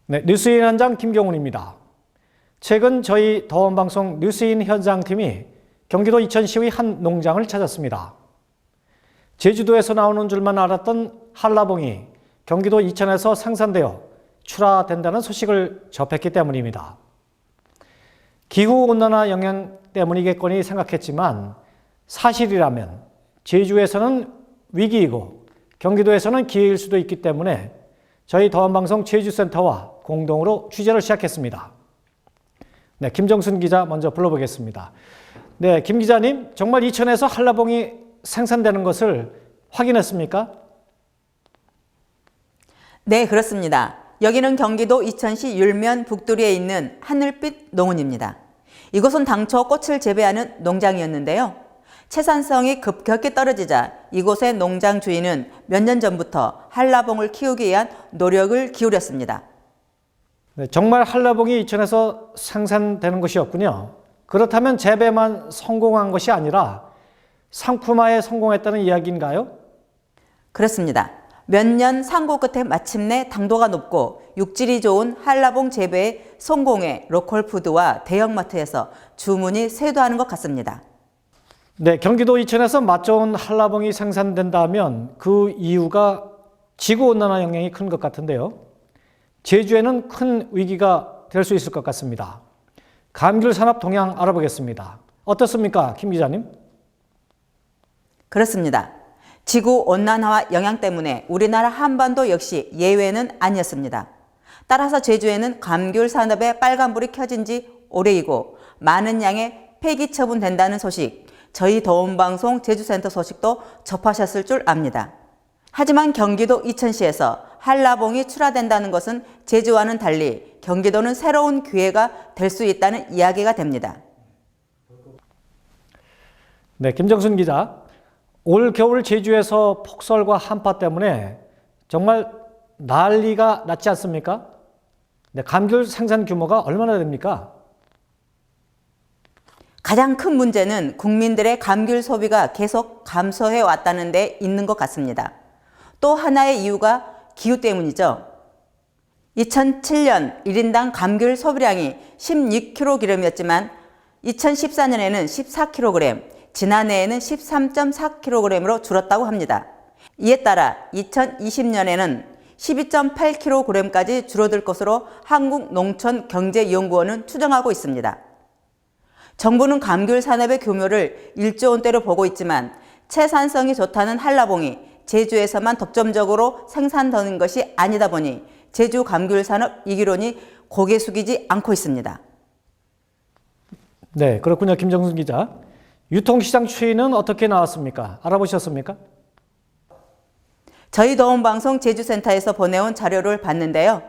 네, 뉴스인 현장 김경훈입니다. 최근 저희 더원방송 뉴스인 현장팀이 경기도 이천시의 한 농장을 찾았습니다. 제주도에서 나오는 줄만 알았던 한라봉이 경기도 이천에서 생산되어 출하된다는 소식을 접했기 때문입니다. 기후온난화 영향 때문이겠거니 생각했지만 사실이라면 제주에서는 위기이고 경기도에서는 기회일 수도 있기 때문에 저희 더원방송 제주센터와 공동으로 취재를 시작했습니다. 네, 김정순 기자 먼저 불러보겠습니다. 네, 김 기자님, 정말 이천에서 한라봉이 생산되는 것을 확인했습니까? 네, 그렇습니다. 여기는 경기도 이천시 율면 북두리에 있는 하늘빛 농원입니다. 이곳은 당초 꽃을 재배하는 농장이었는데요. 채산성이 급격히 떨어지자 이곳의 농장 주인은 몇 년 전부터 한라봉을 키우기 위한 노력을 기울였습니다. 네, 정말 한라봉이 이천에서 생산되는 것이었군요. 그렇다면 재배만 성공한 것이 아니라 상품화에 성공했다는 이야기인가요? 그렇습니다. 몇 년 상고 끝에 마침내 당도가 높고 육질이 좋은 한라봉 재배에 성공해 로컬푸드와 대형마트에서 주문이 쇄도하는 것 같습니다. 네, 경기도 이천에서 맛 좋은 한라봉이 생산된다면 그 이유가 지구온난화 영향이 큰 것 같은데요. 제주에는 큰 위기가 될 수 있을 것 같습니다. 감귤 산업 동향 알아보겠습니다. 어떻습니까, 김 기자님? 그렇습니다. 지구온난화와 영향 때문에 우리나라 한반도 역시 예외는 아니었습니다. 따라서 제주에는 감귤 산업의 빨간불이 켜진 지 오래이고 많은 양의 폐기 처분된다는 소식, 저희 더원방송 제주센터 소식도 접하셨을 줄 압니다. 하지만 경기도 이천시에서 한라봉이 출하된다는 것은 제주와는 달리 경기도는 새로운 기회가 될 수 있다는 이야기가 됩니다. 네, 김정순 기자. 올 겨울 제주에서 폭설과 한파 때문에 정말 난리가 났지 않습니까? 네, 감귤 생산 규모가 얼마나 됩니까? 가장 큰 문제는 국민들의 감귤 소비가 계속 감소해 왔다는 데 있는 것 같습니다. 또 하나의 이유가 기후 때문이죠. 2007년 1인당 감귤 소비량이 16kg이었지만 2014년에는 14kg, 지난해에는 13.4kg으로 줄었다고 합니다. 이에 따라 2020년에는 12.8kg까지 줄어들 것으로 한국농촌경제연구원은 추정하고 있습니다. 정부는 감귤 산업의 규모를 1조 원대로 보고 있지만 채산성이 좋다는 한라봉이 제주에서만 독점적으로 생산되는 것이 아니다 보니 제주 감귤 산업 이기론이 고개 숙이지 않고 있습니다. 네, 그렇군요, 김정순 기자. 유통시장 추이는 어떻게 나왔습니까? 알아보셨습니까? 저희 더원방송 제주센터에서 보내온 자료를 봤는데요.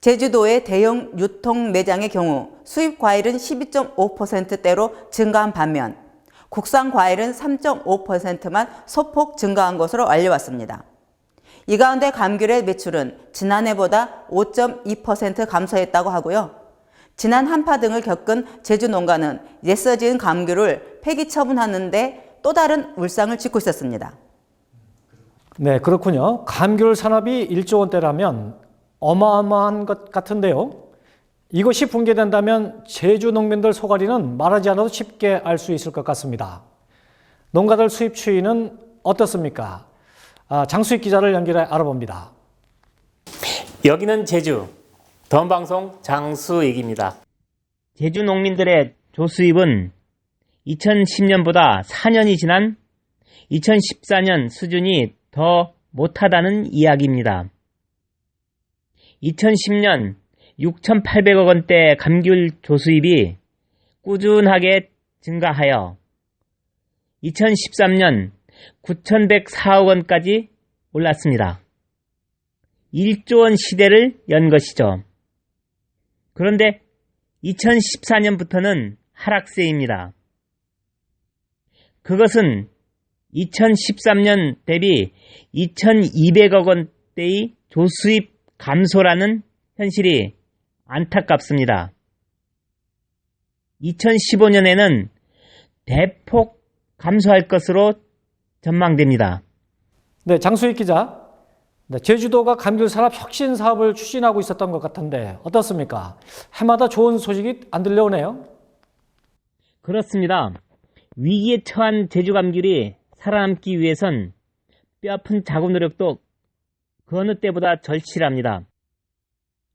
제주도의 대형 유통 매장의 경우 수입 과일은 12.5%대로 증가한 반면 국산 과일은 3.5%만 소폭 증가한 것으로 알려왔습니다. 이 가운데 감귤의 매출은 지난해보다 5.2% 감소했다고 하고요. 지난 한파 등을 겪은 제주 농가는 옛서 지은 감귤을 폐기 처분하는데 또 다른 울상을 짓고 있었습니다. 네, 그렇군요. 감귤 산업이 1조 원대라면 어마어마한 것 같은데요. 이것이 붕괴된다면 제주 농민들 소가리는 말하지 않아도 쉽게 알 수 있을 것 같습니다. 농가들 수입 추이는 어떻습니까? 장수익 기자를 연결해 알아봅니다. 여기는 제주, 더원방송 장수익입니다. 제주 농민들의 조수입은 2010년보다 4년이 지난 2014년 수준이 더 못하다는 이야기입니다. 2010년 6,800억 원대 감귤 조수입이 꾸준하게 증가하여 2013년 9,104억 원까지 올랐습니다. 1조 원 시대를 연 것이죠. 그런데 2014년부터는 하락세입니다. 그것은 2013년 대비 2,200억 원대의 조수입 감소라는 현실이 안타깝습니다. 2015년에는 대폭 감소할 것으로 전망됩니다. 네, 장수익 기자. 네, 제주도가 감귤 산업 혁신 사업을 추진하고 있었던 것 같은데 어떻습니까? 해마다 좋은 소식이 안 들려오네요. 그렇습니다. 위기에 처한 제주 감귤이 살아남기 위해선 뼈아픈 자구 노력도 그 어느 때보다 절실합니다.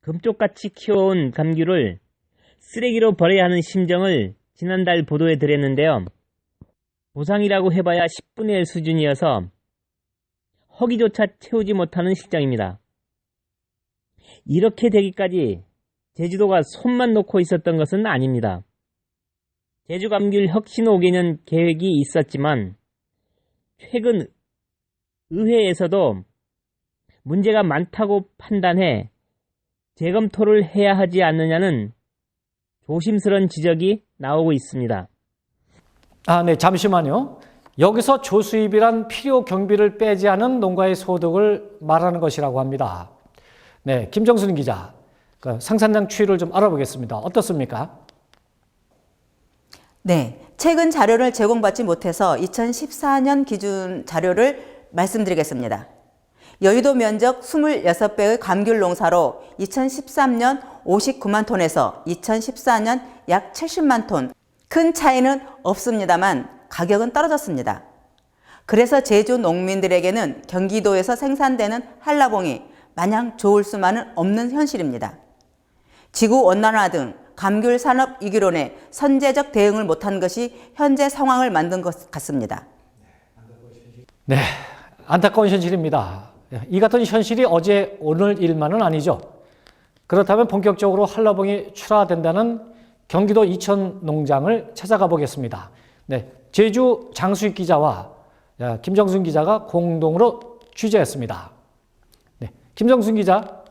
금쪽같이 키워온 감귤을 쓰레기로 버려야 하는 심정을 지난달 보도해 드렸는데요. 보상이라고 해봐야 10분의 1 수준이어서 허기조차 채우지 못하는 실정입니다. 이렇게 되기까지 제주도가 손만 놓고 있었던 것은 아닙니다. 제주 감귤 혁신 5개년 계획이 있었지만 최근 의회에서도 문제가 많다고 판단해 재검토를 해야 하지 않느냐는 조심스러운 지적이 나오고 있습니다. 네, 잠시만요. 여기서 조수입이란 필요 경비를 빼지 않은 농가의 소득을 말하는 것이라고 합니다. 네, 김정순 기자, 그 생산량 추이를 좀 알아보겠습니다. 어떻습니까? 네, 최근 자료를 제공받지 못해서 2014년 기준 자료를 말씀드리겠습니다. 여의도 면적 26배의 감귤 농사로 2013년 59만 톤에서 2014년 약 70만 톤. 큰 차이는 없습니다만 가격은 떨어졌습니다. 그래서 제주 농민들에게는 경기도에서 생산되는 한라봉이 마냥 좋을 수만은 없는 현실입니다. 지구온난화 등 감귤 산업 위기론에 선제적 대응을 못한 것이 현재 상황을 만든 것 같습니다. 네, 안타까운 현실입니다. 이 같은 현실이 어제 오늘 일만은 아니죠. 그렇다면 본격적으로 한라봉이 출하된다는 경기도 이천 농장을 찾아가 보겠습니다. 네, 제주 장수익 기자와 김정순 기자가 공동으로 취재했습니다. 네, 김정순 기자.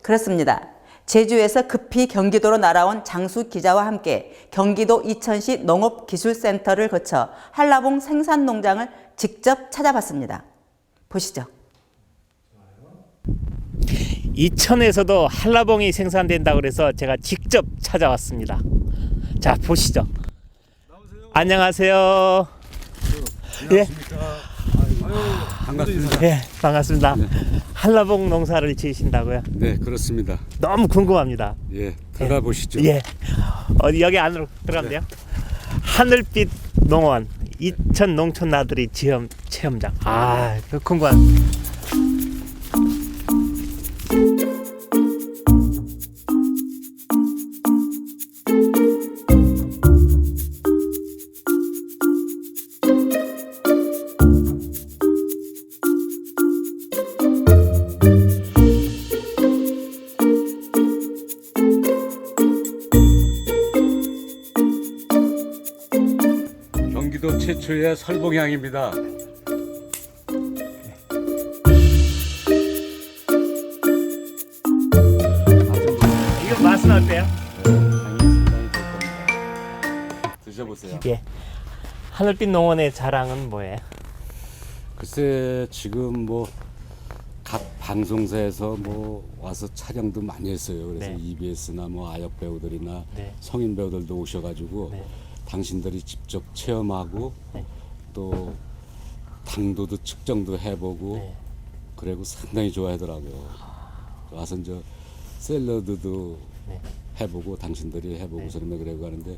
그렇습니다. 제주에서 급히 경기도로 날아온 장수 기자와 함께 경기도 이천시 농업기술센터를 거쳐 한라봉 생산 농장을 직접 찾아봤습니다. 보시죠. 이천에서도 한라봉이 생산된다고 해서 제가 직접 찾아왔습니다. 자, 보시죠. 안녕하세요. 예. 반갑습니다. 예, 반갑습니다. 한라봉 농사를 지으신다고요? 네, 그렇습니다. 너무 궁금합니다. 예, 들어가 보시죠. 예. 어디 여기 안으로 들어가면 돼요? 하늘빛 농원 이천 농촌 나들이 체험장. 그 궁금한. 경기도 최초의 설봉향입니다. 이거 맛은 어때요? 드셔보세요. 예. 하늘빛 농원의 자랑은 뭐예요? 글쎄 지금 뭐 각 방송사에서 뭐 와서 촬영도 많이 했어요. 그래서 네. EBS나 뭐 아역 배우들이나 네. 성인 배우들도 오셔가지고 네. 당신들이 직접 체험하고 네. 또 당도도 측정도 해보고 네. 그리고 상당히 좋아하더라고요. 와서 이제 샐러드도 네. 해보고 당신들이 해보고 그러면 그래고 하는데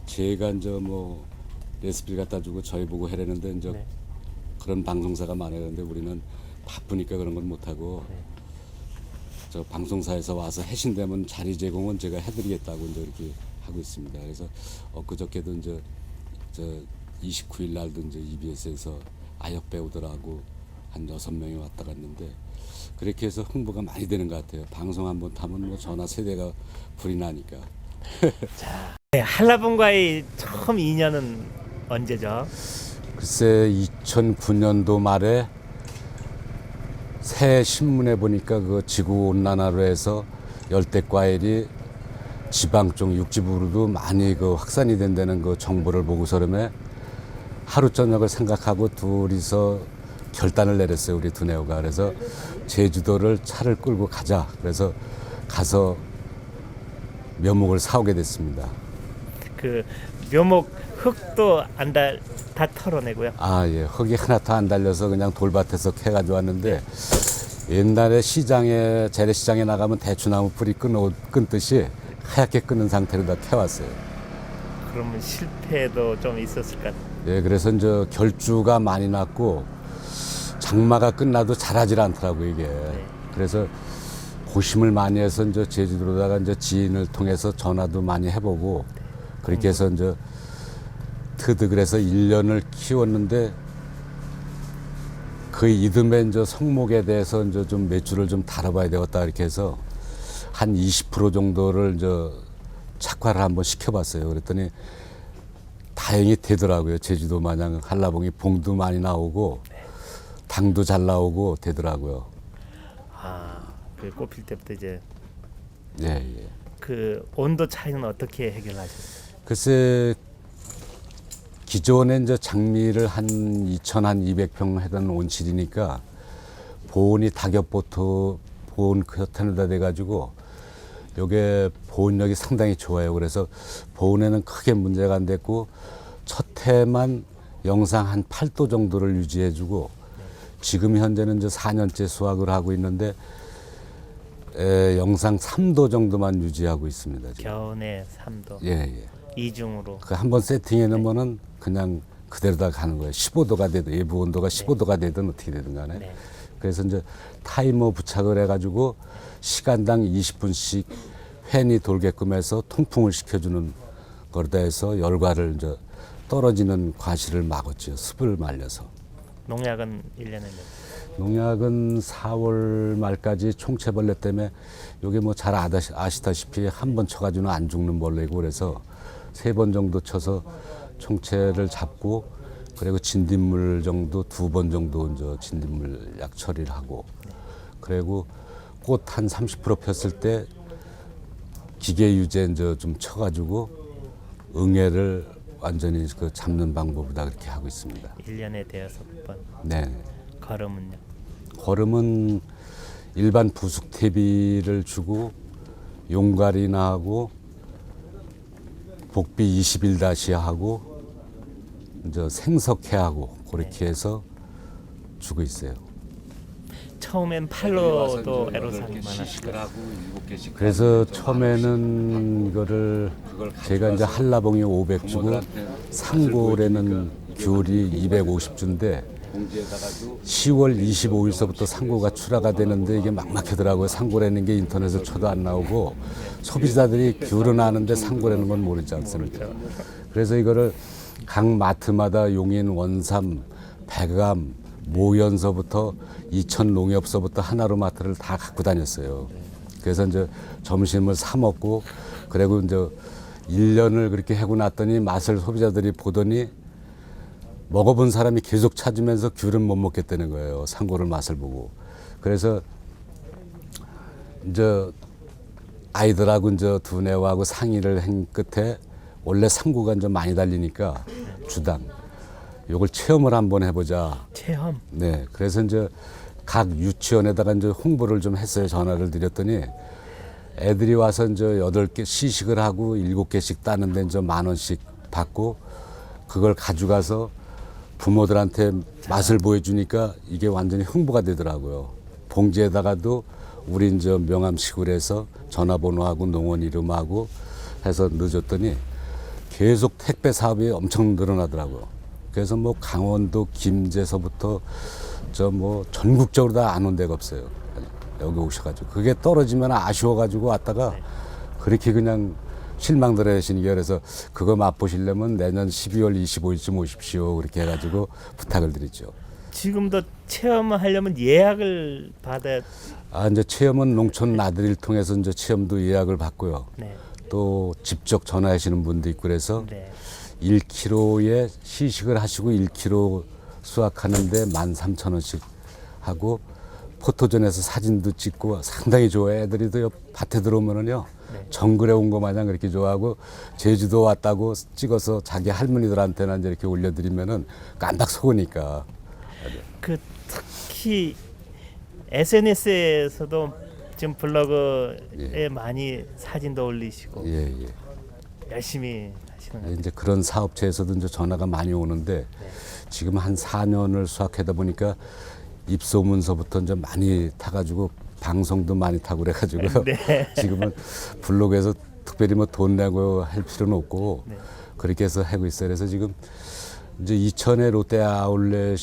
제가 이제 뭐 레시피 갖다 주고 저희 보고 해라는데 이제 네. 그런 방송사가 많아요. 근데 우리는 바쁘니까 그런 건 못하고 네. 저 방송사에서 와서 해신되면 자리 제공은 제가 해드리겠다고 이제 이렇게 하고 있습니다. 그래서 엊그저께도 이제 저 29일 날도 이제 EBS에서 아역 배우들하고 한 6명이 왔다 갔는데 그렇게 해서 홍보가 많이 되는 것 같아요. 방송 한번 타면 뭐 전화 세대가 불이 나니까. 네, 한라봉과의 처음 인연은 언제죠? 글쎄 2009년도 말에 새 신문에 보니까 그 지구 온난화로 해서 열대 과일이 지방 쪽 육지부로도 많이 그 확산이 된다는 그 정보를 보고서 그러면 하루 저녁을 생각하고 둘이서 결단을 내렸어요. 우리 두뇌오가. 그래서 제주도를 차를 끌고 가자. 그래서 가서 묘목을 사오게 됐습니다. 그 묘목 흙도 다 털어내고요. 아, 예. 흙이 하나도 안 달려서 그냥 돌밭에서 캐가지고 왔는데 옛날에 시장에 재래시장에 나가면 대추나무 뿌리 끊듯이 하얗게 끊은 상태로 다 캐왔어요. 그러면 실패도 좀 있었을 것 같아요. 예, 그래서 이제 결주가 많이 났고 장마가 끝나도 자라질 않더라고 이게. 그래서 고심을 많이 해서 이제 제주도로다가 이제 지인을 통해서 전화도 많이 해보고 그렇게 해서 이제 터득을 해서 1년을 키웠는데 그 이듬해 이제 성목에 대해서 이제 좀 매출을 좀 다뤄봐야 되겠다 이렇게 해서 한 20% 정도를 이제 착화를 한번 시켜봤어요. 그랬더니 다행히 되더라고요. 제주도 마냥 한라봉이 봉도 많이 나오고 당도 잘 나오고 되더라고요. 그 꽃필 때부터 이제 예, 예. 그 온도 차이는 어떻게 해결하셨어요? 글쎄 기존에 이제 장미를 한 2,200평 하던 온실이니까 보온이 다겹보토 보온 커튼에다 대가지고 요게 보온력이 상당히 좋아요. 그래서 보온에는 크게 문제가 안 됐고 첫 해만 영상 한 8도 정도를 유지해주고 지금 현재는 이제 4년째 수확을 하고 있는데 영상 3도 정도만 유지하고 있습니다. 지금. 겨우내 3도. 예, 예. 이중으로. 그 한번 세팅해 놓으면은 그냥 그대로 다 가는 거예요. 15도가 되든 외부 온도가 15도가 되든 어떻게 되든 간에. 네. 그래서 이제 타이머 부착을 해가지고 시간당 20분씩 팬이 돌게끔 해서 통풍을 시켜주는 거다 해서 열과를 이제 떨어지는 과실을 막았죠. 습을 말려서. 농약은 1년에 몇 번? 농약은 4월 말까지 총체벌레 때문에 이게 뭐 잘 아시다시피 한 번 쳐가지고는 안 죽는 벌레고 그래서 3번 정도 쳐서 총체를 잡고 그리고 진딧물 정도 2번 정도 이제 진딧물 약 처리를 하고 그리고 꽃 한 30% 폈을 때 기계 유제 이제 좀 쳐가지고 응애를 완전히 그 잡는 방법이다 그렇게 하고 있습니다. 1년에 5번. 네. 걸음은요? 걸음은 일반 부숙 퇴비를 주고 용가리나 하고 복비 20일 다시 하고 이제 생석회 하고 그렇게 해서 주고 있어요. 처음엔 팔로도 애로사항이 많았어요. 그래서 처음에는 이거를 제가 이제 한라봉이 500주고 상골에는 귤이 250주인데 10월 25일서부터 상고가 출하가 되는데 이게 막막하더라고요. 상고라는 게 인터넷에 쳐도 안 나오고 소비자들이 귤은 아는데 상고라는 건 모르지 않습니까? 그래서 이거를 각 마트마다 용인, 원삼, 백암, 모연서부터 이천 농협서부터 하나로 마트를 다 갖고 다녔어요. 그래서 이제 점심을 사 먹고 그리고 이제 1년을 그렇게 하고 났더니 맛을 소비자들이 보더니 먹어본 사람이 계속 찾으면서 귤은 못 먹겠다는 거예요. 상고를 맛을 보고. 그래서 이제 아이들하고 이제 두뇌하고 상의를 한 끝에 원래 상고가 이제 많이 달리니까 주당 요걸 체험을 한번 해보자. 체험. 네. 그래서 이제 각 유치원에다가 이제 홍보를 좀 했어요. 전화를 드렸더니 애들이 와서 이제 8개 시식을 하고 7개씩 따는데 이제 10,000원씩 받고 그걸 가져가서 부모들한테 맛을 보여주니까 이게 완전히 홍보가 되더라고요. 봉지에다가도 우리 이제 명함 시골에서 전화번호하고 농원 이름하고 해서 넣어줬더니 계속 택배 사업이 엄청 늘어나더라고요. 그래서 뭐 강원도 김제서부터 저 뭐 전국적으로 다 안 온 데가 없어요. 여기 오셔가지고 그게 떨어지면 아쉬워가지고 왔다가 그렇게 그냥 실망들 하시는 게 그래서 그거 맛보시려면 내년 12월 25일쯤 오십시오. 그렇게 해가지고 부탁을 드리죠. 지금도 체험하려면 예약을 받아야. 이제 체험은 농촌 나들이를 통해서 이제 체험도 예약을 받고요. 네. 또 직접 전화하시는 분도 있고 그래서 네. 1kg에 시식을 하시고 1kg 수확하는데 13,000원씩 하고 포토존에서 사진도 찍고 상당히 좋아해. 애들이 또 밭에 들어오면은요. 네. 정글에 온 거 마냥 그렇게 좋아하고 제주도 왔다고 찍어서 자기 할머니들한테나 이제 이렇게 올려드리면은 깜빡 속으니까. 그 특히 SNS에서도 지금 블로그에 많이 사진도 올리시고 예, 예. 열심히 하시는 것 같아요. 이제 그런 사업체에서도 이제 전화가 많이 오는데 지금 한 4년을 수확하다 보니까 입소문서부터 이제 많이 타가지고 방송도 많이 타고 그래가지고 네. 지금은 블로그에서 특별히 뭐 돈 내고 할 필요는 없고 네. 그렇게 해서 하고 있어요. 그래서 지금 이제 이천의 롯데 아울렛의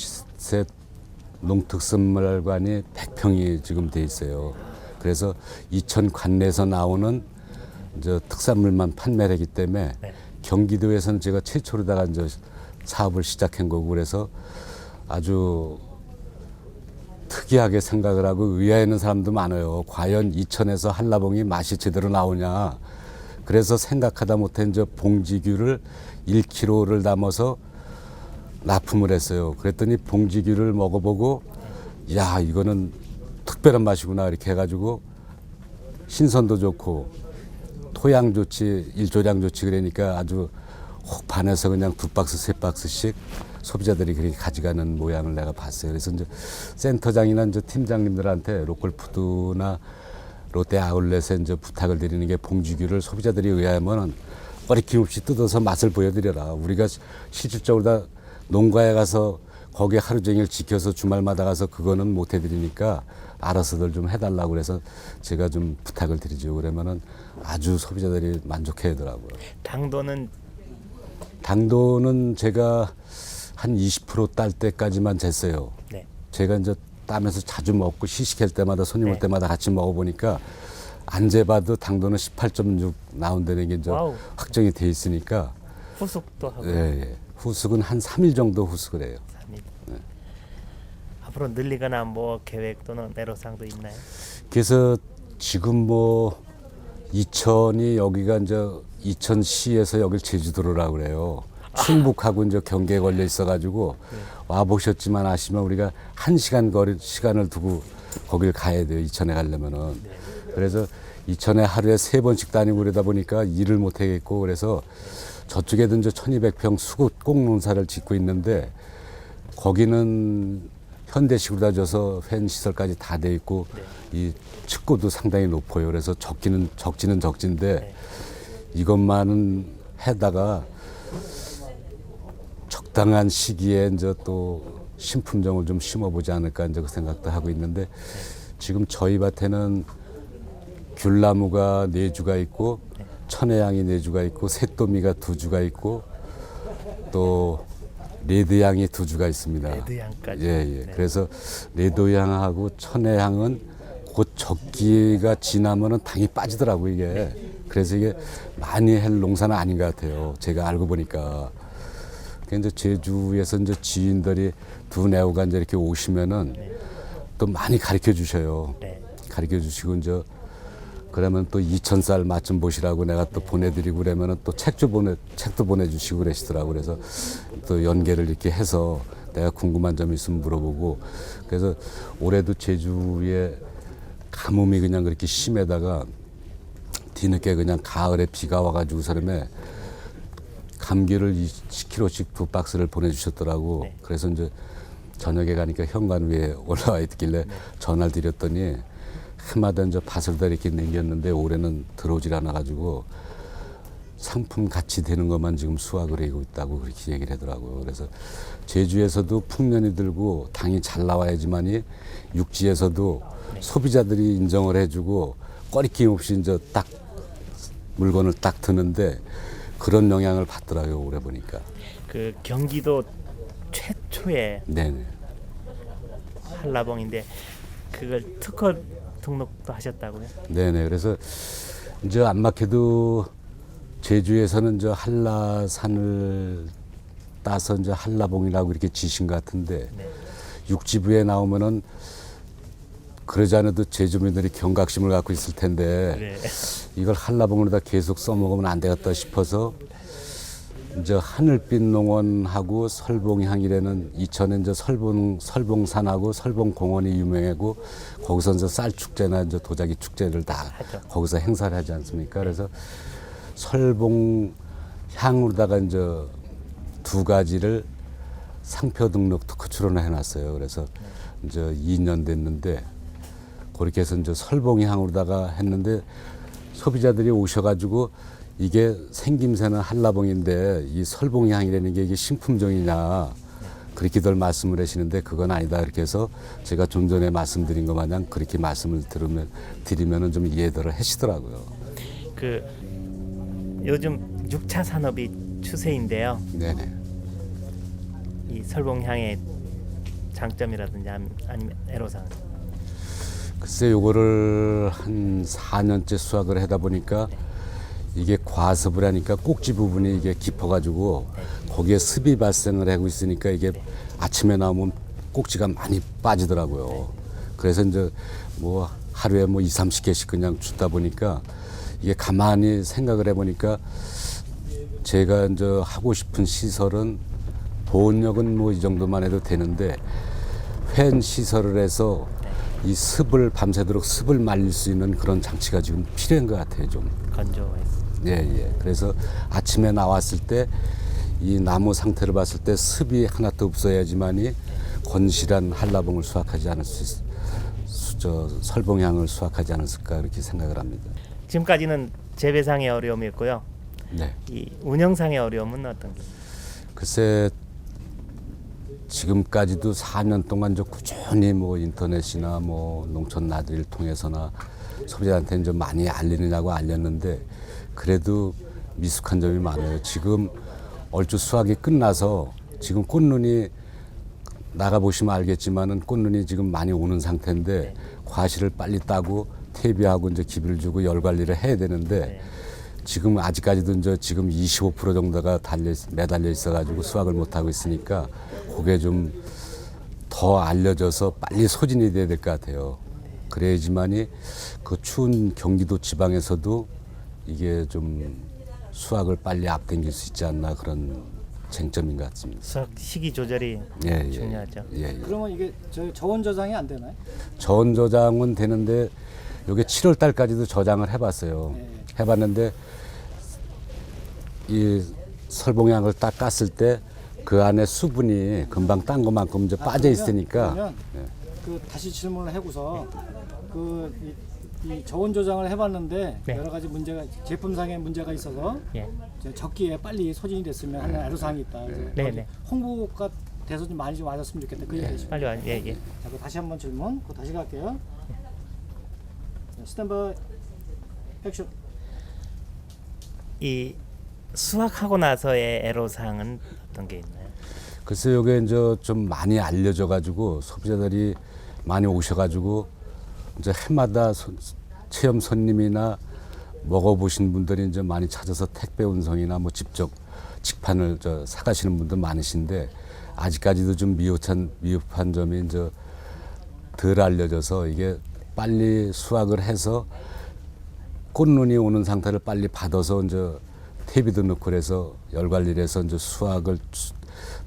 농특산물관이 100평이 지금 돼 있어요. 그래서 이천 관내에서 나오는 이제 특산물만 판매를 하기 때문에 네. 경기도에서는 제가 최초로다가 이제 사업을 시작한 거고 그래서 아주 특이하게 생각을 하고 의아해하는 사람도 많아요. 과연 이천에서 한라봉이 맛이 제대로 나오냐. 그래서 생각하다 못해 이제 봉지귤을 1kg를 담아서 납품을 했어요. 그랬더니 봉지귤을 먹어보고 야 이거는 특별한 맛이구나 이렇게 해가지고 신선도 좋고 토양 좋지 일조량 좋지 그러니까 아주 혹 반해서 그냥 2박스 3박스씩 소비자들이 그렇게 가져가는 모양을 내가 봤어요. 그래서 이제 센터장이나 이제 팀장님들한테 로컬푸드나 롯데 아울렛에 이제 부탁을 드리는 게 봉지귤을 소비자들이 의아하면은 꺼리낌 없이 뜯어서 맛을 보여드려라. 우리가 실질적으로 다 농가에 가서 거기 하루 종일 지켜서 주말마다 가서 그거는 못 해드리니까 알아서들 좀 해달라고 그래서 제가 좀 부탁을 드리죠. 그러면은 아주 소비자들이 만족해 하더라고요. 당도는 제가 한 20%딸 때까지만 쟀어요. 네. 제가 이제 따면서 자주 먹고 시식할 때마다 손님 올 네. 때마다 같이 먹어보니까 안 재봐도 당도는 18.6 나온다는 게 이제 와우. 확정이 돼 있으니까 후숙도 하고. 예, 예. 후숙은 한 3일 정도 후숙을 해요. 3일. 앞으로 늘리거나 뭐 계획 또는 애로사항도 있나요? 그래서 지금 뭐 이천이 여기가 이제 이천시에서 여길 제주도로라고 그래요. 충북하고 이제 경계에 걸려 있어가지고 와 보셨지만 아시면 우리가 1시간 시간을 두고 거길 가야 돼요. 이천에 가려면은. 그래서 이천에 하루에 3번씩 다니고 그러다 보니까 일을 못 하겠고 그래서 저쪽에도 이제 1200평 수국 꽁농사를 짓고 있는데 거기는 현대식으로 다 져서 팬 시설까지 다 돼 있고 이 측고도 상당히 높아요. 그래서 적지는 적진데 이것만은 해다가 적당한 시기에 이제 또 신품종을 좀 심어보지 않을까 이제 그 생각도 하고 있는데 지금 저희 밭에는 귤나무가 4주가 있고 천혜향이 4주가 있고 새또미가 2주가 있고 또 레드향이 2주가 있습니다. 레드향까지. 예, 예. 네. 그래서 레드향하고 천혜향은 곧 적기가 지나면은 당이 빠지더라고 이게. 그래서 이게 많이 할 농사는 아닌 것 같아요. 제가 알고 보니까. 그러니까 이제 제주에서 이제 지인들이 두 내후가 이제 이렇게 오시면은 또 많이 가르쳐 주셔요. 네. 가르쳐 주시고 이제 그러면 또 2000쌀 맛 좀 보시라고 내가 또 보내드리고 그러면은 또 책도 보내주시고 그러시더라고. 그래서 또 연계를 이렇게 해서 내가 궁금한 점 있으면 물어보고 그래서 올해도 제주에 가뭄이 그냥 그렇게 심해다가 뒤늦게 그냥 가을에 비가 와가지고 사람에 감귤을 10kg씩 2박스를 보내주셨더라고. 네. 그래서 이제 저녁에 가니까 현관 위에 올라와 있길래 전화를 드렸더니 해마다 이제 밭을 다 이렇게 남겼는데 올해는 들어오질 않아가지고 상품 같이 되는 것만 지금 수확을 하고 있다고 그렇게 얘기를 하더라고요. 그래서 제주에서도 풍년이 들고 당이 잘 나와야지만이 육지에서도 소비자들이 인정을 해주고 꺼리낌 없이 이제 딱 물건을 딱 드는데 그런 영향을 받더라고요. 올해 보니까. 그 경기도 최초의 네네. 한라봉인데 그걸 특허 등록도 하셨다고요? 네네. 그래서 이제 안 막혀도 제주에서는 저 한라산을 따서 이제 한라봉이라고 이렇게 지신 것 같은데 육지부에 나오면은 그러지 않아도 제주민들이 경각심을 갖고 있을 텐데 이걸 한라봉으로 다 계속 써먹으면 안 되겠다 싶어서 이제 하늘빛 농원하고 설봉향이라는 이천에 이제 설봉산하고 설봉공원이 유명하고 거기서 이제 쌀 축제나 이제 도자기 축제를 다 하죠. 거기서 행사를 하지 않습니까? 그래서 설봉향으로다가 이제 2가지를 상표 등록 특허 출원을 해놨어요. 그래서 이제 2년 됐는데 그렇게 해서 이제 설봉향으로다가 했는데 소비자들이 오셔가지고 이게 생김새는 한라봉인데 이 설봉향이라는 게 이게 신품종이냐 그렇게들 말씀을 하시는데 그건 아니다 이렇게 해서 제가 좀 전에 말씀드린 것 마냥 그렇게 말씀을 드리면은 좀 이해들을 하시더라고요. 그 요즘 6차 산업이 추세인데요. 네네. 이 설봉향의 장점이라든지 아니면 애로사항. 글쎄 요거를 한 4년째 수확을 하다 보니까 이게 과습을 하니까 꼭지 부분이 이게 깊어가지고 거기에 습이 발생을 하고 있으니까 이게 아침에 나오면 꼭지가 많이 빠지더라고요. 그래서 이제 뭐 하루에 뭐 20-30개씩 그냥 주다 보니까 이게 가만히 생각을 해보니까 제가 이제 하고 싶은 시설은 보온력은 뭐 이 정도만 해도 되는데 팬 시설을 해서 이 습을 밤새도록 습을 말릴 수 있는 그런 장치가 지금 필요한 것 같아요, 좀. 건조해서. 예. 그래서 아침에 나왔을 때 이 나무 상태를 봤을 때 습이 하나도 없어야지만이 건실한 한라봉을 수확하지 않을 수 설봉향을 수확하지 않았을까 그렇게 생각을 합니다. 지금까지는 재배상의 어려움이었고요. 네. 이 운영상의 어려움은 어떤 게? 글쎄 지금까지도 4년 동안 저 꾸준히 뭐 인터넷이나 뭐 농촌 나들이를 통해서나 소비자한테는 좀 많이 알리느냐고 알렸는데 그래도 미숙한 점이 많아요. 지금 얼추 수확이 끝나서 지금 꽃눈이 나가 보시면 알겠지만은 꽃눈이 지금 많이 오는 상태인데 과실을 빨리 따고 퇴비하고 이제 기비를 주고 열 관리를 해야 되는데 지금 아직까지도 이제 지금 25% 정도가 매달려 있어가지고 수확을 못 하고 있으니까 그게 좀 더 알려져서 빨리 소진이 돼야 될 것 같아요. 그래야지만이 그 추운 경기도 지방에서도 이게 좀 수확을 빨리 앞당길 수 있지 않나 그런 쟁점인 것 같습니다. 수확 시기 조절이 예. 중요하죠. 그러면 이게 저온 저장이 안 되나요? 저온 저장은 되는데 요게 7월 달까지도 저장을 해봤어요. 해봤는데 이 설봉향을 딱 깠을 때 그 안에 수분이 금방 딴 것만큼 이제 빠져 있으니까 그러면 그 다시 질문을 해고서 이 저온 저장을 해봤는데 네. 여러 가지 문제가 제품상의 문제가 있어서 예. 적기에 빨리 소진이 됐으면 하는 애로사항이 있다. 그래서 네. 홍보가 돼서 좀 많이 좀 와줬으면 좋겠다. 그 얘기죠. 빨리 와. 예. 자, 그 다시 한번 질문. 그 다시 갈게요. 자, 스탠바이 액션. 이 수확하고 나서의 애로사항은 어떤 게 있나요? 글쎄 요게 이제 좀 많이 알려져 가지고 소비자들이 많이 오셔가지고 이제 해마다 체험 손님이나 먹어보신 분들이 이제 많이 찾아서 택배 운송이나 뭐 직접 직판을 사가시는 분들 많으신데 아직까지도 좀 미흡한 점이 이제 덜 알려져서 이게 빨리 수확을 해서 꽃눈이 오는 상태를 빨리 받아서 이제 퇴비도 넣고 그래서 열 관리를 해서 이제 수확을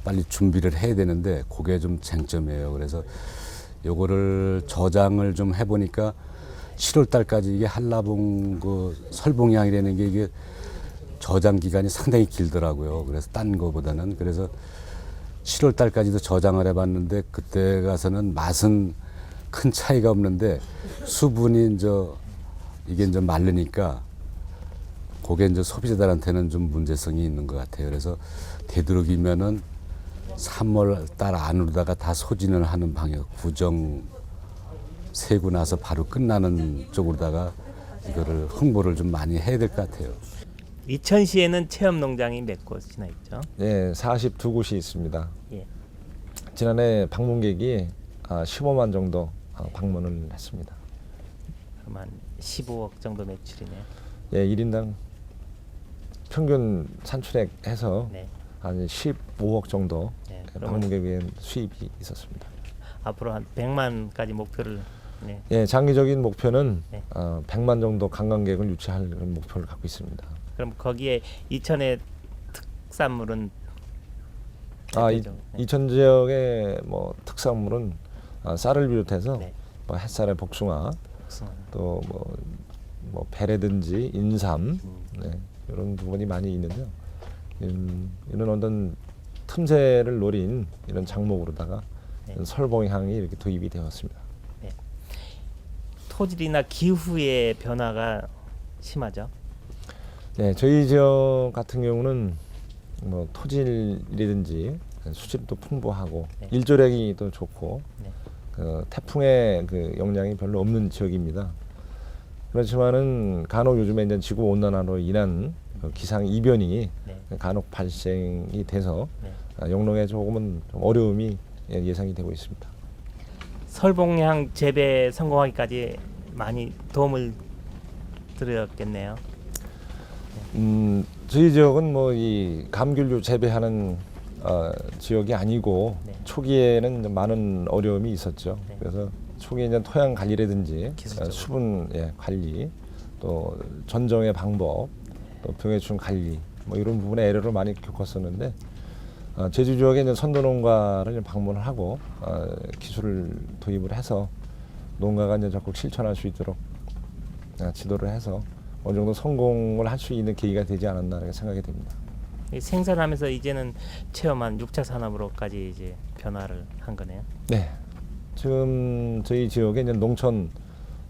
빨리 준비를 해야 되는데 그게 좀 쟁점이에요. 그래서 요거를 저장을 좀 해보니까 7월 달까지 이게 한라봉 그 설봉향이라는 게 이게 저장 기간이 상당히 길더라고요. 그래서 딴 거보다는 그래서 7월 달까지도 저장을 해봤는데 그때 가서는 맛은 큰 차이가 없는데 수분이 이게 이제 마르니까 그게 이제 소비자들한테는 좀 문제성이 있는 것 같아요. 그래서 되도록이면은 3월 달 안으로다가 다 소진을 하는 방향, 구정 세고 나서 바로 끝나는 쪽으로다가 이거를 홍보를 좀 많이 해야 될 것 같아요. 이천시에는 체험 농장이 몇 곳이나 있죠? 네, 42곳이 있습니다. 예. 지난해 방문객이 15만 정도 방문을 했습니다. 그럼 한 15억 정도 매출이네요. 예, 1인당 평균 산출액 해서 네. 한 15억 정도 네, 그러면 방문객의 수입이 있었습니다. 앞으로 한 100만까지 목표를 네. 예, 장기적인 목표는 네. 100만 정도 관광객을 유치할 그런 목표를 갖고 있습니다. 그럼 거기에 이천의 특산물은 대표적으로, 네. 이천 지역의 뭐 특산물은 쌀을 비롯해서 네. 뭐 햇살의 복숭아, 복숭아. 또 뭐 배라든지 인삼 네, 이런 부분이 많이 있는데요. 이런 어떤 틈새를 노린 이런 작목으로다가 네. 설봉향이 이렇게 도입이 되었습니다. 토질이나 기후의 변화가 심하죠. 네, 저희 지역 같은 경우는 뭐 토질이라든지 수질도 풍부하고 네. 일조량이 또 좋고 네. 그 태풍의 그 영향이 별로 없는 지역입니다. 그렇지만은 간혹 요즘에 이제 지구 온난화로 인한 그 기상 이변이 네. 간혹 발생이 돼서 네. 영농에 조금은 좀 어려움이 예상이 되고 있습니다. 설봉향 재배 성공하기까지 많이 도움을 드렸겠네요. 저희 지역은 뭐 이 감귤류 재배하는 지역이 아니고 네. 초기에는 많은 어려움이 있었죠. 네. 그래서 초기에 이제 토양 관리라든지 기술적으로. 수분 관리, 또 전정의 방법, 또 병해충 관리 뭐 이런 부분에 애로를 많이 겪었었는데 제주 지역에 이제 선도 농가를 방문을 하고 기술을 도입을 해서 농가가 이제 적극 실천할 수 있도록 지도를 해서 어느 정도 성공을 할 수 있는 계기가 되지 않았나 이렇게 생각이 됩니다. 생산하면서 이제는 체험한 6차 산업으로까지 이제 변화를 한 거네요. 네. 지금 저희 지역에 이제 농촌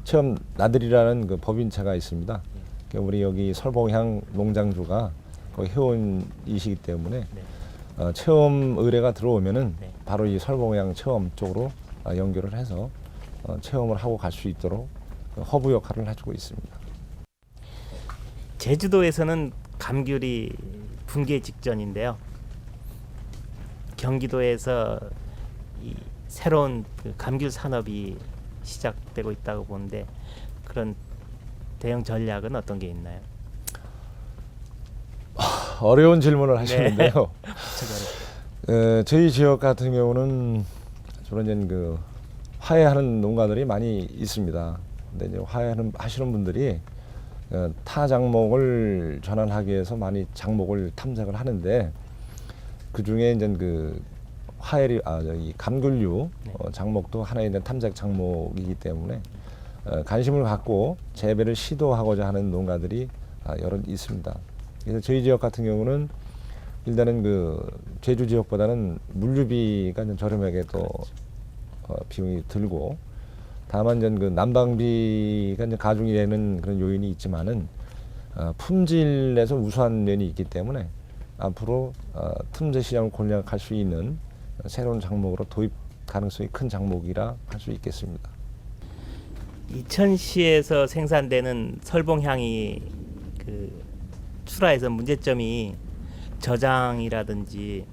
체험 나들이라는 그 법인차가 있습니다. 그러니까 우리 여기 설봉향 농장주가 거기 회원이시기 때문에 네. 체험 의뢰가 들어오면은 네. 바로 이 설봉향 체험 쪽으로 연결을 해서 체험을 하고 갈 수 있도록 허브 역할을 해주고 있습니다. 제주도에서는 감귤이 분기 직전인데요. 경기도에서 이 새로운 그 감귤 산업이 시작되고 있다고 보는데 그런 대응 전략은 어떤 게 있나요? 어려운 질문을 하시는데요. 제가 저희 지역 같은 경우는 주로 이제 그 화훼하는 농가들이 많이 있습니다. 근데 이제 하시는 분들이 타 작목을 전환하기 위해서 많이 작목을 탐색을 하는데 그 중에 이제 그 화훼 이 감귤류 네. 작목도 하나의 이제 탐색 작목이기 때문에 관심을 갖고 재배를 시도하고자 하는 농가들이 여러 있습니다. 그래서 저희 지역 같은 경우는 일단은 그 제주 지역보다는 물류비가 좀 저렴하게 또 비용이 들고 다만 이제 그 난방비가 이제 가중이 되는 그런 요인이 있지만은 품질에서 우수한 면이 있기 때문에 앞으로 틈새 시장을 공략할 수 있는 새로운 작목으로 도입 가능성이 큰 작목이라 할 수 있겠습니다. 이천시에서 생산되는 설봉향이 그 출하에서 문제점이 저장이라든지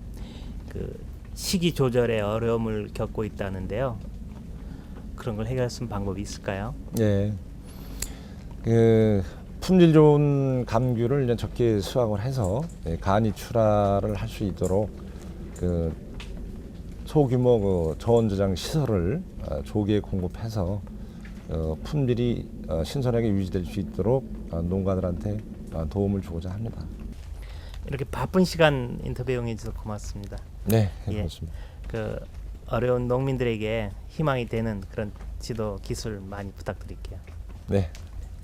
그 시기 조절에 어려움을 겪고 있다는데요. 그런 걸 해결할 수 있는 방법이 있을까요? 네. 그 품질 좋은 감귤을 이제 적게 수확을 해서 간이 출하를 할 수 있도록 그 소규모 그 저온 저장 시설을 조기에 공급해서 품질이 신선하게 유지될 수 있도록 농가들한테 도움을 주고자 합니다. 이렇게 바쁜 시간 인터뷰 응해 주셔서 고맙습니다. 네, 예. 고맙습니다. 그 어려운 농민들에게 희망이 되는 그런 지도 기술 많이 부탁드릴게요. 네,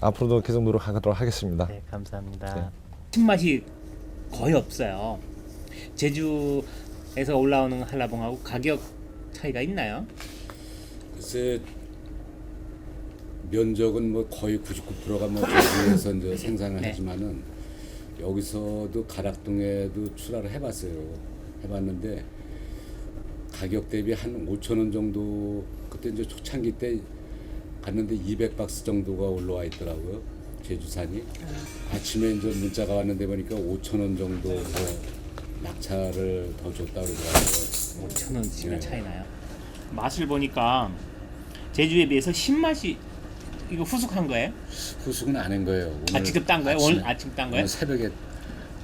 앞으로도 계속 노력하도록 하겠습니다. 네, 감사합니다. 네. 신맛이 거의 없어요. 제주에서 올라오는 한라봉하고 가격 차이가 있나요? 글쎄 면적은 뭐 거의 99%가 뭐 제주에서 이제 생산을 네. 하지만은 여기서도 가락동에도 출하를 해봤는데 가격 대비 한 5,000원 정도 그때 이제 초창기 때 갔는데 200박스 정도가 올라와 있더라고요. 제주산이 아침에 이제 문자가 왔는데 보니까 5,000원 정도 낙차를 더 줬다고 그러더라고요. 5,000원씩이나 네. 차이 나요. 맛을 보니까 제주에 비해서 신맛이 이거 후숙한 거예요? 후숙은 안 한 거예요. 오늘 직접 딴 거예요? 오늘 아침 딴 거예요? 오늘 새벽에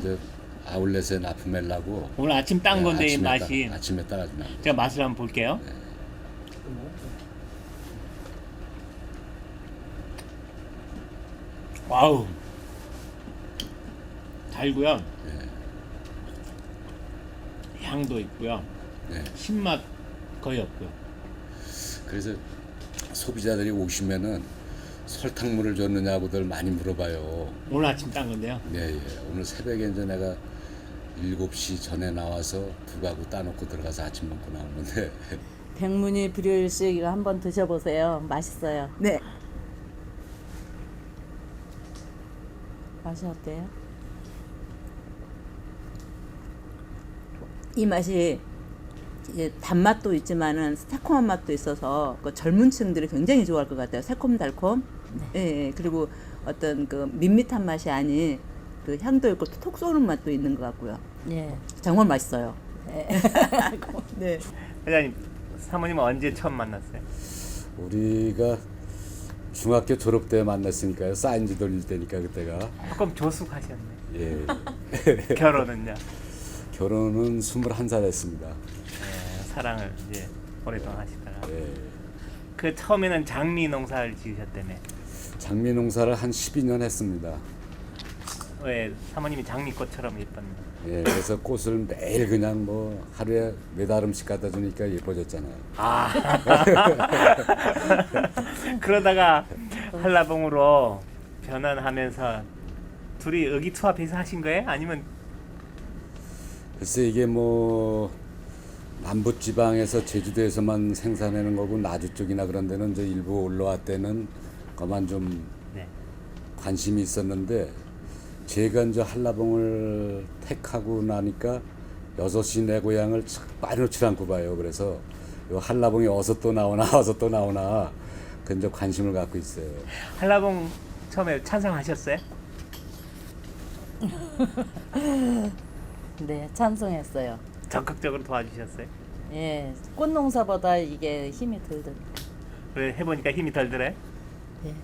이제 아울렛에 납품하려고 오늘 아침 딴 건데 이 아침에 맛이 아침에 따라주나. 제가 맛을 한번 볼게요. 와우 달고요. 향도 있고요. 네. 신맛 거의 없고요. 그래서 소비자들이 오시면은 설탕물을 줬느냐고들 많이 물어봐요. 오늘 아침 딴 건데요. 네, 예. 오늘 새벽에 이제 내가 7시 전에 나와서 두 가구 따놓고 들어가서 아침 먹고 나오는데 백문이 불여일식 이거 한번 드셔보세요. 맛있어요. 네. 맛이 어때요? 이 맛이 단맛도 있지만은 새콤한 맛도 있어서 그 젊은 층들이 굉장히 좋아할 것 같아요. 새콤달콤. 예, 예. 그리고 어떤 그 밋밋한 맛이 아닌 그 향도 있고 톡 쏘는 맛도 있는 것 같고요. 예. 정말 맛있어요. 네. 회장님, 사모님은 언제 처음 만났어요? 우리가 중학교 졸업 때 만났으니까요. 사인지 돌릴 때니까 그때가. 조금 조숙하셨네. 예. 결혼은요? 결혼은 21살 했습니다. 사랑을 이제 오랫동안 하시다가 예. 그 처음에는 장미 농사를 지으셨다며. 장미 농사를 한 12년 했습니다. 왜 사모님이 장미꽃처럼 예뻤나? 예, 그래서 꽃을 매일 그냥 뭐 하루에 몇 알음씩 갖다 주니까 예뻐졌잖아요. 그러다가 한라봉으로 변환하면서 둘이 의기투합해서 하신 거예요? 아니면 글쎄 이게 뭐 남부 지방에서 제주도에서만 생산하는 거고 나주 쪽이나 그런 데는 이제 일부 올라왔 때는 그만 좀 네. 관심이 있었는데 제가 이제 한라봉을 택하고 나니까 6시 내 고향을 빠져놓지 않고 봐요. 그래서 요 한라봉이 어서 또 나오나 어서 또 나오나 그 이제 관심을 갖고 있어요. 한라봉 처음에 찬성하셨어요? 네, 찬성했어요. 적극적으로 도와주셨어요? 예, 꽃농사보다 이게 힘이 덜 드니까. 왜 해보니까 힘이 덜 들어요? 예.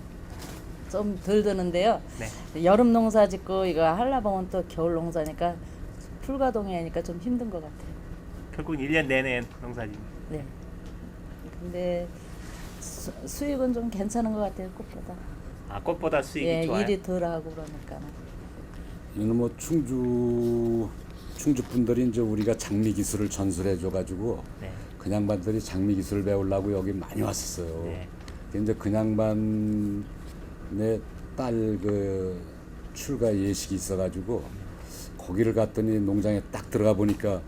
좀 덜 드는데요. 네. 여름 농사 짓고 이거 한라봉은 또 겨울 농사니까 풀가동이니까 좀 힘든 것 같아요. 결국 1년 내내 농사짓는. 네. 근데 수익은 좀 괜찮은 것 같아요, 꽃보다. 아, 꽃보다 수익이 예, 좋아요? 일이 덜하고 그러니까. 이는 뭐 충주 분들이 이제 우리가 장미 기술을 전수해 줘가지고 네. 그냥반들이 장미 기술을 배우려고 여기 많이 왔었어요. 네. 근데 그냥반의 딸 그 출가 예식이 있어가지고 거기를 갔더니 농장에 딱 들어가 보니까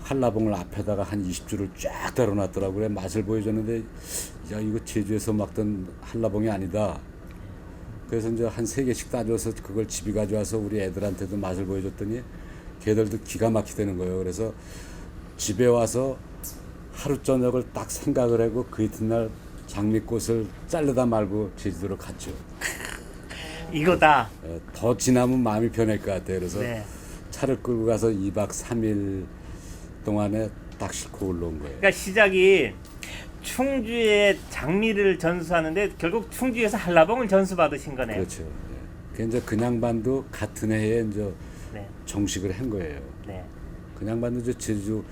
한라봉을 앞에다가 한 20줄을 쫙 달아놨더라고요. 그래 맛을 보여줬는데 야 이거 제주에서 막던 한라봉이 아니다. 그래서 이제 한 3개씩 따줘서 그걸 집에 가져와서 우리 애들한테도 맛을 보여줬더니 걔들도 기가 막히다는 거예요. 그래서 집에 와서 하루 저녁을 딱 생각을 하고 그 이튿날 장미꽃을 자르다 말고 제주도로 갔죠. 이거다. 더 지나면 마음이 변할 것 같아요. 그래서 네. 차를 끌고 가서 2박 3일 동안에 딱 싣고 올라온 거예요. 그러니까 시작이 충주에 장미를 전수하는데 결국 충주에서 한라봉을 전수받으신 거네요. 그렇죠. 예. 그 이제 그냥반도 같은 해에 이제 네. 정식을 한 거예요. 네. 그냥반도 이제 제주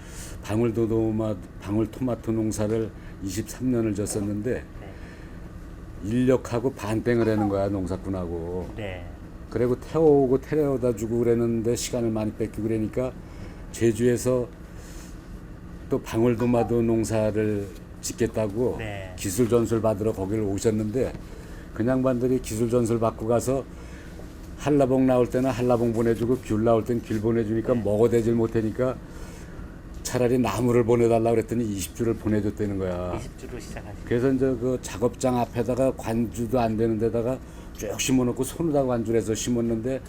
방울토마토 농사를 23년을 졌었는데 인력하고 반땡을 하는 거야 농사꾼하고. 네. 그리고 태워오고 태워다 주고 그랬는데 시간을 많이 뺏기고 그러니까 제주에서 또 방울토마토 농사를 짓겠다고 네. 기술 전술 받으러 거기를 오셨는데 그냥 반들이 기술 전술 받고 가서 한라봉 나올 때는 한라봉 보내주고 귤 나올 때는 귤 보내주니까 먹어대질 못하니까 차라리 나무를 보내달라고 그랬더니 20주를 보내줬다는 거야. 20주로 시작하시고. 그래서 이제 그 작업장 앞에다가 관주도 안 되는 데다가 쭉 심어놓고 손으로 관주를 해서 심었는데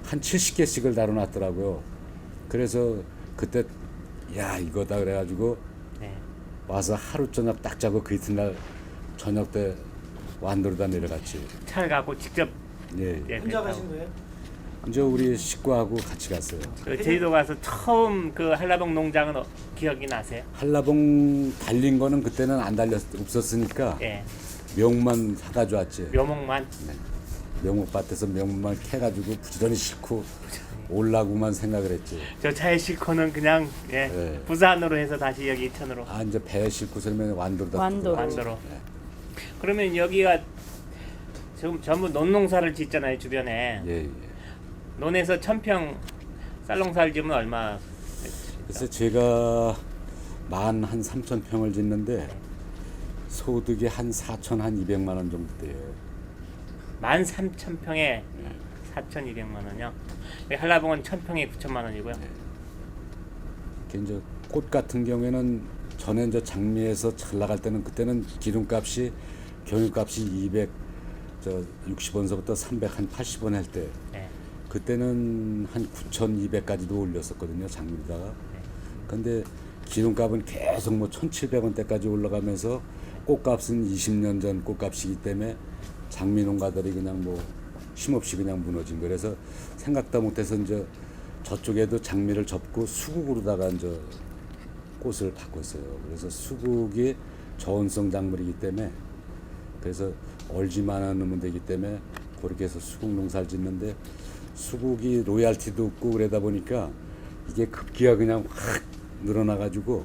한 70개씩을 달아놨더라고요. 그래서 그때 야 이거다 그래가지고 네. 와서 하루 저녁 딱 자고 그 이튿날 저녁 때 완도로다 내려갔지. 차를 갖고 직접 예. 혼자 가신 거예요? 이제 우리 식구하고 같이 갔어요. 그 제주도 가서 처음 그 한라봉 농장은 기억이 나세요? 한라봉 달린 거는 그때는 안 없었으니까 예. 명만 사가지고 왔지. 묘목만. 명목밭에서 명목만 캐가지고 부지런히 싣고 올라고만 생각을 했지. 저 차에 싣고는 그냥 예. 네. 부산으로 해서 다시 여기 인천으로. 아 이제 배에 싣고 서면 완도로다. 완도로. 완도로. 그러면 여기가 지금 전부 논농사를 짓잖아요 주변에. 예, 예. 논에서 1000평 쌀농사를 지으면 얼마? 그래서 제가 만 한 3,000평을 짓는데 소득이 한 4,200만 원 정도 돼요. 13,000평에 4,200만 원이요. 한라봉은 1,000평에 9천만 원이고요. 이제 꽃 같은 경우에는 전에 이제 장미에서 잘 나갈 때는 그때는 기름값이 경유값이 260원서부터 380원 할 때 네. 그때는 한 9,200까지도 올렸었거든요 장미에다가. 근데 기름값은 계속 뭐 1,700원대까지 올라가면서 꽃값은 20년 전 꽃값이기 때문에 장미 농가들이 그냥 뭐 힘없이 그냥 무너진 거예요. 그래서 생각도 못해서 이제 저쪽에도 장미를 접고 수국으로다가 이제 꽃을 바꿨어요. 그래서 수국이 저온성 작물이기 때문에 그래서 얼지만 않으면 되기 때문에 그렇게 해서 수국 농사를 짓는데 수국이 로얄티도 없고 그러다 보니까 이게 급기야 그냥 확 늘어나가지고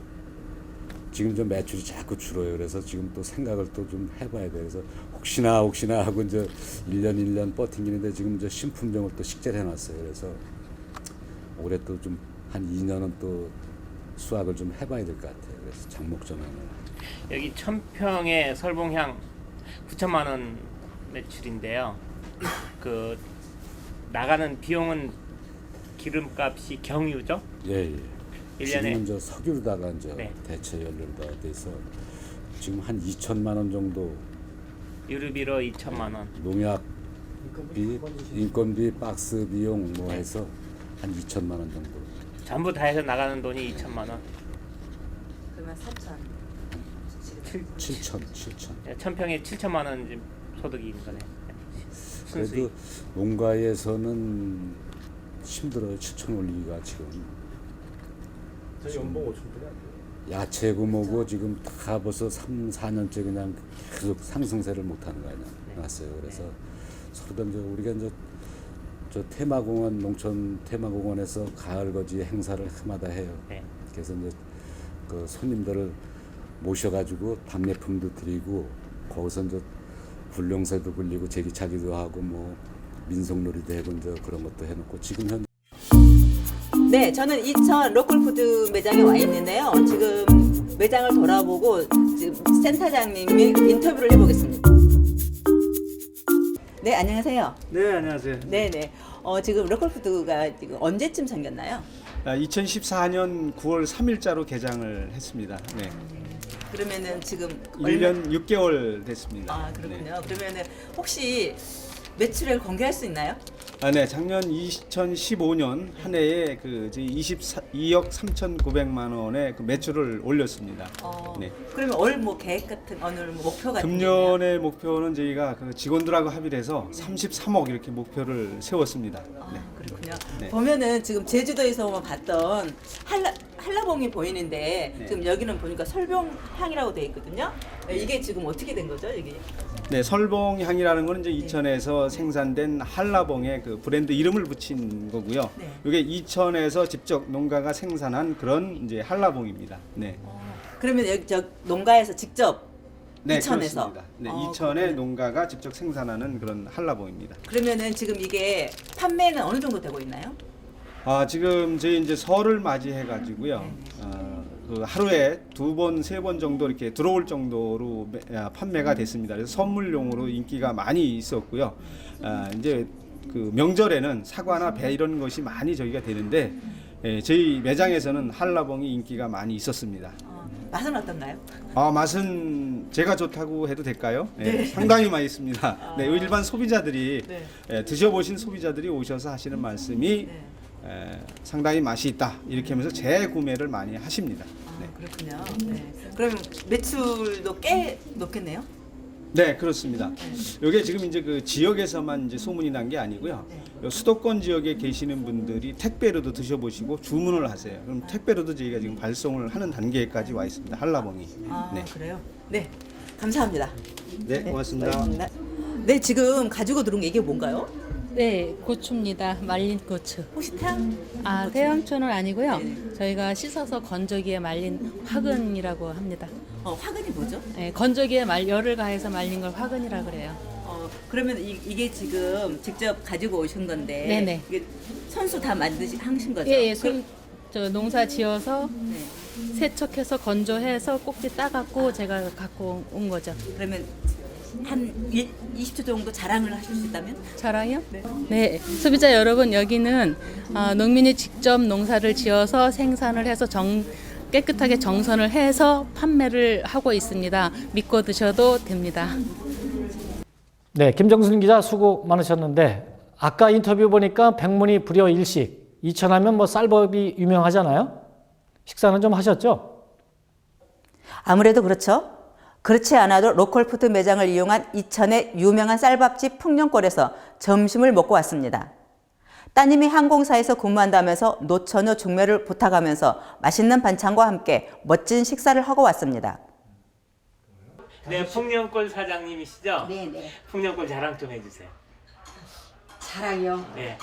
지금 좀 매출이 자꾸 줄어요. 그래서 지금 또 생각을 또 좀 해봐야 돼요. 그래서 혹시나 하고 이제 1년 버티기는데 지금 이제 신품종을 또 식재를 해놨어요. 그래서 올해 또 좀 한 2년은 또 수확을 좀 해봐야 될 것 같아요. 그래서 장목전에는 여기 1000평의 설봉향 9천만 원 매출인데요. 그 나가는 비용은 기름값이 경유죠? 예. 1년에 지금은 저 석유로다가 이제 네. 대체 연료로다가 돼서 지금 한 2천만 원 정도 유류비로 2천만 원. 농약비, 인건비, 박스 비용 뭐 해서 한 2천만 원 정도. 전부 다 해서 나가는 돈이 2천만 원. 그러면 4천. 7천. 1000평에 7천만 원 지금 소득인 거네. 그래도 순수익. 농가에서는 힘들어요. 7천 올리기가 지금. 저희 연봉 5천 원이 안 돼요. 야채고 뭐고 지금 다 벌써 3, 4년째 그냥 계속 상승세를 못하는 거 아니야. 났어요. 그래서 서로 이제 우리가 이제 저 테마공원 농촌 테마공원에서 가을거지 행사를 해마다 해요. 네. 그래서 이제 그 손님들을 모셔가지고 답례품도 드리고 거기서 이제 불룡새도 굴리고 제기차기도 하고 뭐 민속놀이도 하고 이제 그런 것도 해놓고 지금 현 네, 저는 이천 로컬푸드 매장에 와 있는데요. 지금 매장을 돌아보고 지금 센터장님이 인터뷰를 해보겠습니다. 네, 안녕하세요. 네, 안녕하세요. 네네. 지금 로컬푸드가 지금 언제쯤 생겼나요? 2014년 9월 3일자로 개장을 했습니다. 네. 그러면은 지금 1년 6개월 됐습니다. 아, 그렇군요. 그러면은 혹시 매출을 공개할 수 있나요? 네, 작년 2015년 한 해에 그 22억 3,900만 원의 그 매출을 올렸습니다. 네. 그러면 올 뭐 계획 같은 어느 목표 같은 금년의 목표는 저희가 그 직원들하고 합의를 해서 33억 이렇게 목표를 세웠습니다. 네. 그렇군요. 네. 보면은 지금 제주도에서만 봤던 한라봉이 보이는데 네. 지금 여기는 보니까 설봉향이라고 돼 있거든요. 이게 지금 어떻게 된 거죠, 이게? 네, 설봉향이라는 거는 이제 이천에서 생산된 한라봉의 그 브랜드 이름을 붙인 거고요. 네. 이게 이천에서 직접 농가가 생산한 그런 이제 한라봉입니다. 네. 그러면 여기 저 농가에서 직접 네, 이천에서? 그렇습니다. 네, 이천의 그렇군요. 농가가 직접 생산하는 그런 한라봉입니다. 그러면은 지금 이게 판매는 어느 정도 되고 있나요? 지금 저희 이제 설을 맞이해 가지고요. 그 하루에 2번, 3번 정도 이렇게 들어올 정도로 판매가 됐습니다. 그래서 선물용으로 인기가 많이 있었고요. 이제 그 명절에는 사과나 배 이런 것이 많이 저희가 되는데 저희 매장에서는 한라봉이 인기가 많이 있었습니다. 맛은 어떤가요? 맛은 제가 좋다고 해도 될까요? 네, 상당히 맛있습니다. 네, 일반 소비자들이 드셔보신 소비자들이 오셔서 하시는 말씀이 상당히 맛이 있다 이렇게 하면서 재구매를 많이 하십니다. 네. 그렇군요. 네. 그러면 매출도 꽤 높겠네요. 네, 그렇습니다. 이게 지금 이제 그 지역에서만 이제 소문이 난 게 아니고요. 요 수도권 지역에 계시는 분들이 택배로도 드셔보시고 주문을 하세요. 그럼 택배로도 저희가 지금 발송을 하는 단계까지 와 있습니다. 한라봉이. 네, 그래요? 네. 감사합니다. 네, 고맙습니다. 네, 지금 가지고 들어온 게 이게 뭔가요? 네, 고추입니다. 말린 고추. 혹시 태양? 태양초는 아니고요. 네. 저희가 씻어서 건조기에 말린 화근이라고 합니다. 화근이 뭐죠? 네, 건조기에 열을 가해서 말린 걸 화근이라 그래요. 그러면 이게 지금 직접 가지고 오신 건데 네네. 이게 선수 다 하신 거죠? 예, 저 농사 지어서 네. 세척해서 건조해서 꼭지 따갖고 제가 갖고 온 거죠. 그러면 한 20초 정도 자랑을 하실 수 있다면? 자랑이요? 네, 소비자 여러분, 여기는 농민이 직접 농사를 지어서 생산을 해서 깨끗하게 정선을 해서 판매를 하고 있습니다. 믿고 드셔도 됩니다. 네, 김정순 기자 수고 많으셨는데 아까 인터뷰 보니까 백문이 불여 일식, 이천하면 뭐 쌀밥이 유명하잖아요. 식사는 좀 하셨죠? 아무래도 그렇죠. 그렇지 않아도 로컬푸드 매장을 이용한 이천의 유명한 쌀밥집 풍년골에서 점심을 먹고 왔습니다. 따님이 항공사에서 근무한다면서 노처녀 중매를 부탁하면서 맛있는 반찬과 함께 멋진 식사를 하고 왔습니다. 네, 풍년골 사장님이시죠? 네네. 풍년골 자랑 좀 해주세요. 자랑이요. 네,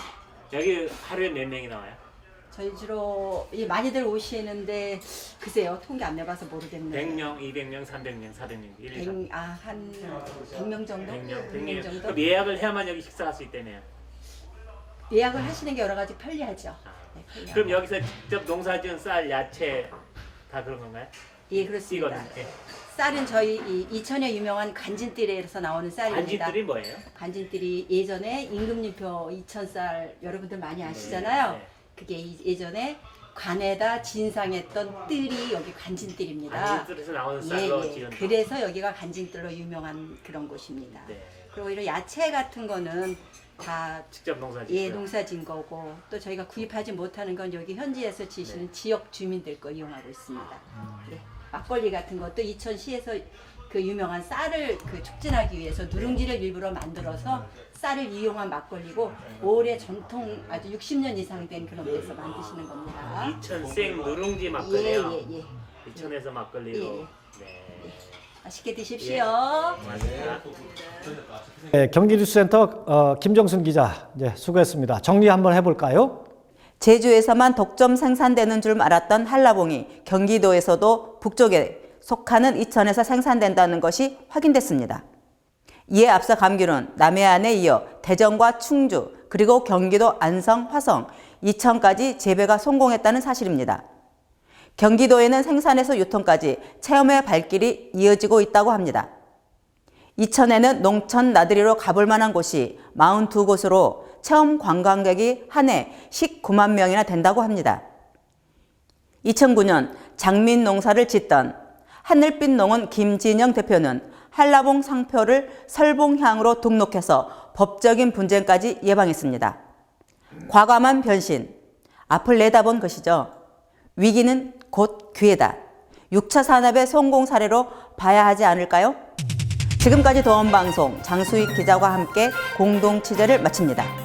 여기 하루에 몇 명이 나와요? 저희 주로 많이들 오시는데 글쎄요 통계 안 내봐서 모르겠네요. 100명, 200명, 300명, 400명, 1, 2, 3. 한 100명 정도? 100명, 100명 정도? 그럼 예약을 해야만 여기 식사할 수 있다며요. 예약을 하시는 게 여러 가지 편리하죠. 네, 편리하고. 그럼 여기서 직접 농사지은 쌀, 야채 다 그런 건가요? 예 그렇습니다. 띠거든요. 예. 쌀은 저희 이 이천의 유명한 간진뜰에서 나오는 쌀입니다. 간진들이 뭐예요? 간진뜰이 예전에 임금님표 이천쌀 여러분들 많이 아시잖아요. 네. 그게 예전에 관에다 진상했던 뜰이 여기 간진뜰입니다. 간진들에서 나오는 쌀로 지은. 그래서 여기가 간진뜰로 유명한 그런 곳입니다. 네. 그리고 이런 야채 같은 거는 다 직접 농사지은. 농사진 거고 또 저희가 구입하지 못하는 건 여기 현지에서 지시는 지역 주민들 거 이용하고 있습니다. 예. 막걸리 같은 것도 이천시에서 그 유명한 쌀을 촉진하기 위해서 누룽지를 일부러 만들어서 쌀을 이용한 막걸리고 오래 전통 아주 60년 이상 된 그런 데서 만드시는 겁니다. 이천 생 누룽지 막걸리요. 예. 이천에서 막걸리로. 예. 네. 맛있게 드십시오. 맞습니다. 네, 경기뉴스센터 김정순 기자 이제 수고했습니다. 정리 한번 해볼까요? 제주에서만 독점 생산되는 줄 알았던 한라봉이 경기도에서도 북쪽에 속하는 이천에서 생산된다는 것이 확인됐습니다. 이에 앞서 감귤은 남해안에 이어 대전과 충주 그리고 경기도 안성, 화성, 이천까지 재배가 성공했다는 사실입니다. 경기도에는 생산에서 유통까지 체험의 발길이 이어지고 있다고 합니다. 이천에는 농촌 나들이로 가볼 만한 곳이 42곳으로 체험 관광객이 한 해 19만 명이나 된다고 합니다. 2009년 장민 농사를 짓던 하늘빛 농원 김진영 대표는 한라봉 상표를 설봉향으로 등록해서 법적인 분쟁까지 예방했습니다. 과감한 변신, 앞을 내다본 것이죠. 위기는 곧 기회다. 6차 산업의 성공 사례로 봐야 하지 않을까요? 지금까지 도원방송 장수익 기자와 함께 공동 취재를 마칩니다.